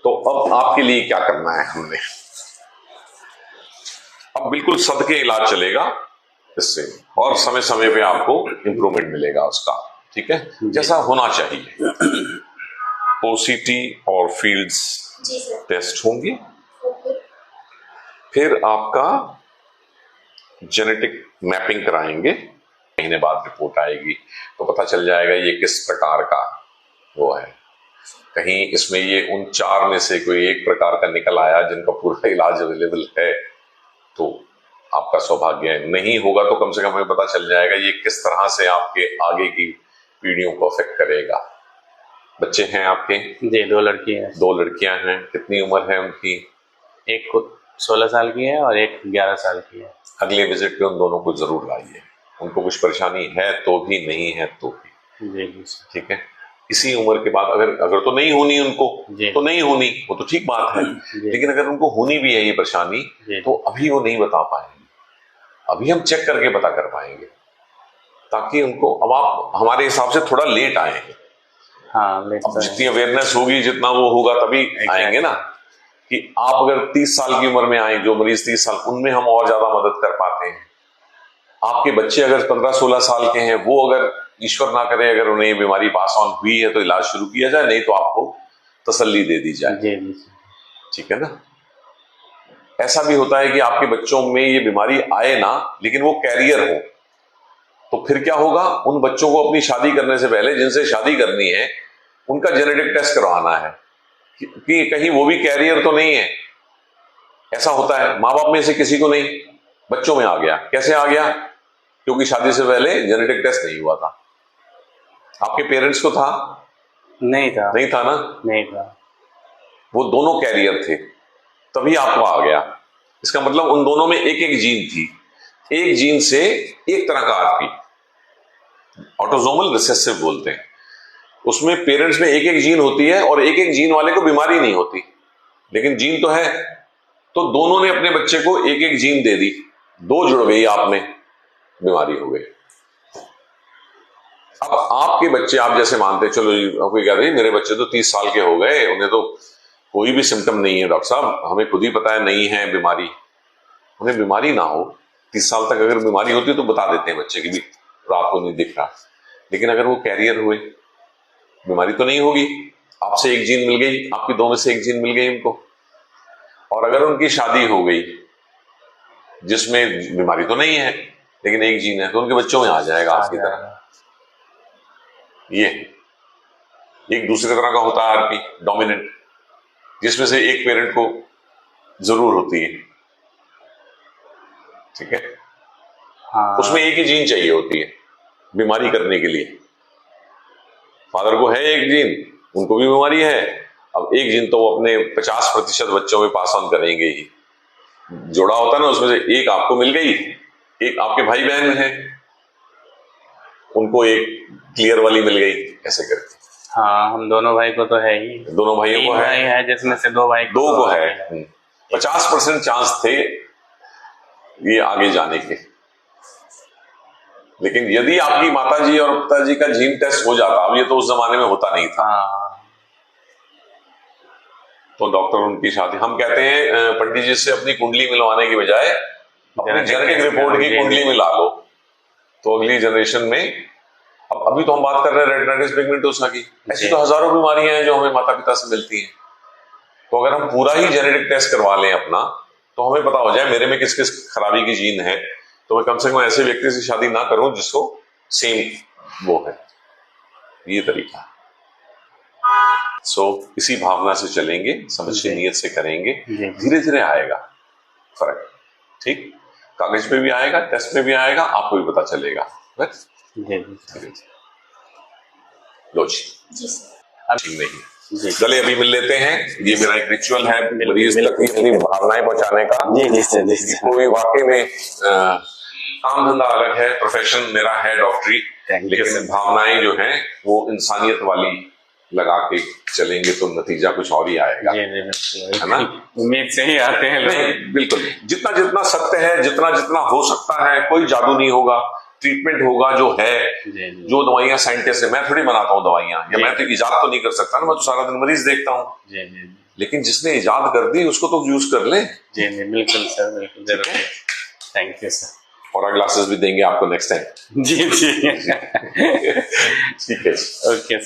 तो अब आपके लिए क्या करना है हमने, अब बिल्कुल सदके इलाज चलेगा इससे, और समय समय पे आपको इंप्रूवमेंट मिलेगा उसका, ठीक है, जैसा होना चाहिए। ओसीटी और फील्ड्स टेस्ट होंगे, फिर आपका जेनेटिक मैपिंग कराएंगे, महीने बाद रिपोर्ट आएगी तो पता चल जाएगा ये किस प्रकार का वो है। कहीं इसमें ये उन 4 में से कोई एक प्रकार का निकल आया जिनका पूरा इलाज अवेलेबल है तो आपका सौभाग्य है, नहीं होगा तो कम से कम हमें पता चल जाएगा ये किस तरह से आपके आगे की पीढ़ियों को अफेक्ट करेगा। बच्चे हैं आपके? जी, 2 लड़की हैं। 2 लड़कियां हैं, कितनी उम्र है उनकी? एक को 16 साल की है और एक 11 साल की है। अगले विजिट पे उन दोनों को जरूर लाइए, उनको कुछ परेशानी है तो भी, नहीं है तो भी। जी, ठीक है। इसी उम्र के बाद अगर तो नहीं होनी उनको तो नहीं होनी, वो तो ठीक बात है, लेकिन अगर उनको होनी भी है ये परेशानी तो अभी वो नहीं बता पाएंगे, अभी हम चेक करके पता कर पाएंगे, ताकि उनको, अब आप हमारे हिसाब से थोड़ा लेट आएंगे। हाँ, अब जितनी अवेयरनेस होगी, जितना वो होगा तभी आएंगे ना, कि आप अगर 30 साल की उम्र में आए, जो मरीज 30 साल, उनमें हम और ज्यादा मदद कर पाते हैं। आपके बच्चे अगर 15-16 साल के हैं, वो अगर ईश्वर ना करे अगर उन्हें ये बीमारी पास ऑन हुई है तो इलाज शुरू किया जाए, नहीं तो आपको तसल्ली दे दी जाए, ठीक है ना। ऐसा भी होता है कि आपके बच्चों में ये बीमारी आए ना, लेकिन वो कैरियर हो, तो फिर क्या होगा, उन बच्चों को अपनी शादी करने से पहले, जिनसे शादी करनी है, उनका जेनेटिक टेस्ट करवाना है कि कहीं वो भी कैरियर तो नहीं है। ऐसा होता है, माँ बाप में से किसी को नहीं, बच्चों में आ गया। कैसे आ गया? क्योंकि शादी से पहले जेनेटिक टेस्ट नहीं हुआ था। आपके पेरेंट्स को था? नहीं था। नहीं था ना? नहीं था। वो दोनों कैरियर थे, तभी आपको आ गया। इसका मतलब उन दोनों में एक एक जीन थी, एक जीन से एक तरह का आदमी, ऑटोसोमल रिसेसिव बोलते हैं, उसमें पेरेंट्स में एक एक जीन होती है और एक एक जीन वाले को बीमारी नहीं होती, लेकिन जीन तो है। तो दोनों ने अपने बच्चे को एक एक जीन दे दी, 2 जुड़ गई, आप में बीमारी हो गई। अब आपके बच्चे, आप जैसे मानते, चलो कोई कह रही मेरे बच्चे तो 30 साल के हो गए, उन्हें तो कोई भी सिम्टम नहीं है डॉक्टर साहब, हमें खुद ही पता है नहीं है बीमारी। उन्हें बीमारी ना हो, 30 साल तक अगर बीमारी होती तो बता देते हैं बच्चे की भी रात को नहीं दिख रहा, लेकिन अगर वो कैरियर हुए, बीमारी तो नहीं होगी। आपसे एक जीन मिल गई, आपकी 2 में से एक जीन मिल गई उनको, और अगर उनकी शादी हो गई जिसमें बीमारी तो नहीं है लेकिन एक जीन है, तो उनके बच्चों में आ जाएगा आपकी तरह। ये एक दूसरे तरह का होता है आरपी, डोमिनेंट, जिसमें से एक पेरेंट को जरूर होती है, ठीक है। हाँ। उसमें एक ही जीन चाहिए होती है बीमारी करने के लिए। फादर को है एक जीन, उनको भी बीमारी है, अब एक जीन तो वो अपने 50% बच्चों में पास ऑन करेंगे ही। जोड़ा होता है ना, उसमें से एक आपको मिल गई, एक आपके भाई बहन में है, उनको एक क्लियर वाली मिल गई, ऐसे करके। हाँ, हम दोनों भाई को तो है ही, दोनों भाइयों को है, जिसमें से 2 भाई 2 को है। 50% चांस थे ये आगे जाने के, लेकिन यदि आपकी माताजी और पिताजी का जीन टेस्ट हो जाता, अब ये तो उस जमाने में होता नहीं था, तो डॉक्टर उनकी शादी, हम कहते हैं पंडित जी से अपनी कुंडली मिलवाने की बजाय अपनी जेनेटिक रिपोर्ट की कुंडली मिला लो, तो अगली जनरेशन में। अब अभी तो हम बात कर रहे हैं रेटिनाइटिस पिगमेंटोसा की, ऐसी तो हजारों बीमारियां हैं जो हमें माता पिता से मिलती हैं। तो अगर हम पूरा ही जेनेटिक टेस्ट करवा लें अपना, तो हमें पता हो जाए मेरे में किस किस खराबी की जीन है, तो मैं कम से कम ऐसे व्यक्ति से शादी ना करूं जिसको सेम वो है। ये तरीका। इसी भावना से चलेंगे, समझ की नीयत से करेंगे, धीरे धीरे आएगा फर्क, ठीक। कागज पे भी आएगा, टेस्ट पे भी आएगा, आपको भी पता चलेगा। लो जी, ठीक नहीं, चले अभी मिल लेते हैं। ये मेरा एक रिचुअल है मरीज तक अपनी भावनाएं पहुंचाने का। कोई वाकई में काम धंधा अलग है, प्रोफेशन मेरा है डॉक्टरी, लेकिन भावनाएं जो हैं वो इंसानियत वाली लगा के चलेंगे तो नतीजा कुछ और ही आएगा, है ना। उम्मीद से ही आते हैं लोग। बिल्कुल, जितना जितना सत्य है, जितना जितना हो सकता है, कोई जादू नहीं होगा, ट्रीटमेंट होगा जो है। जो दवाइयां साइंटिस्ट है, मैं थोड़ी बनाता हूँ दवाइयां, या मैं तो इजाद तो नहीं कर सकता ना, मैं तो सारा दिन मरीज देखता हूँ। लेकिन जिसने इजाद कर दी उसको तो यूज कर ले। जी जी बिल्कुल सर, बिल्कुल जरूर। Thank you sir. और ग्लासेस भी देंगे आपको नेक्स्ट टाइम। जी जी ठीक है। ओके।